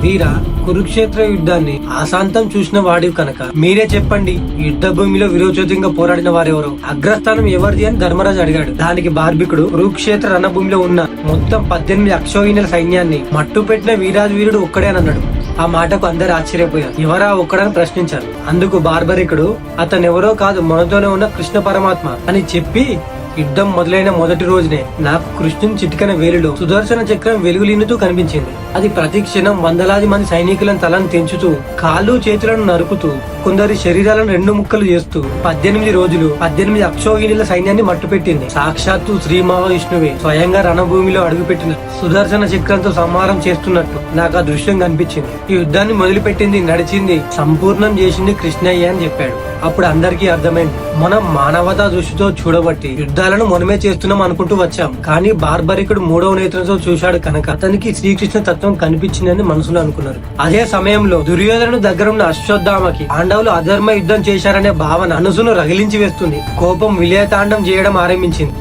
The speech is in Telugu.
వీర, కురుక్షేత్ర యుద్ధాన్ని ఆశాంతం చూసిన వాడివి కనుక మీరే చెప్పండి, యుద్ధ భూమిలో విరోచోతంగా పోరాడిన వారెవరో, అగ్రస్థానం ఎవరిది అని ధర్మరాజు అడిగాడు. దానికి బార్బికుడు కురుక్షేత్ర రణభూమిలో ఉన్న మొత్తం 18 అక్షోహిణుల సైన్యాన్ని మట్టు పెట్టిన వీరాజు వీరుడు ఒక్కడే అని అన్నాడు. ఆ మాటకు అందరు ఆశ్చర్యపోయారు. ఎవరా ఒక్కడని ప్రశ్నించారు. అందుకు బార్బరికుడు అతనెవరో కాదు, మనతోనే ఉన్న కృష్ణ పరమాత్మ అని చెప్పి, యుద్ధం మొదలైన మొదటి రోజునే నాకు కృష్ణుని చిటికన వేలులో సుదర్శన చక్రం వెలుగులిన్నుతూ కనిపించింది. అది ప్రతి క్షణం వందలాది మంది సైనికులను తలను తెంచుతూ, కాళ్ళు చేతులను నరుకుతూ, కొందరి శరీరాలను 2 ముక్కలు చేస్తూ 18 రోజులు 18 అక్షోహిణుల సైన్యాన్ని మట్టుపెట్టింది. సాక్షాత్తు శ్రీ మహావిష్ణువే స్వయంగా రణభూమిలో అడుగుపెట్టిన సుదర్శన చక్రంతో సంహారం చేస్తున్నట్టు నాకు ఆ దృశ్యం కనిపించింది. ఈ యుద్ధాన్ని మొదలుపెట్టింది, నడిచింది, సంపూర్ణం చేసింది కృష్ణయ్య అని చెప్పాడు. అప్పుడు అందరికీ అర్థమైంది, మనం మానవతా దృష్టితో చూడబట్టి యుద్ధాలను మనమే చేస్తున్నాం అనుకుంటూ వచ్చాం. కానీ బార్బరికుడు 3వ నేత్రంతో చూశాడు కనుక అతనికి శ్రీకృష్ణ తత్వం కనిపించిందని మనసులో అనుకున్నారు. అదే సమయంలో దుర్యోధను దగ్గరున్న అశ్వత్థామకి పాండవులు అధర్మ యుద్ధం చేశారనే భావన మనసును రగిలించి వేస్తుంది. కోపం విలయతాండం చేయడం ఆరంభించింది.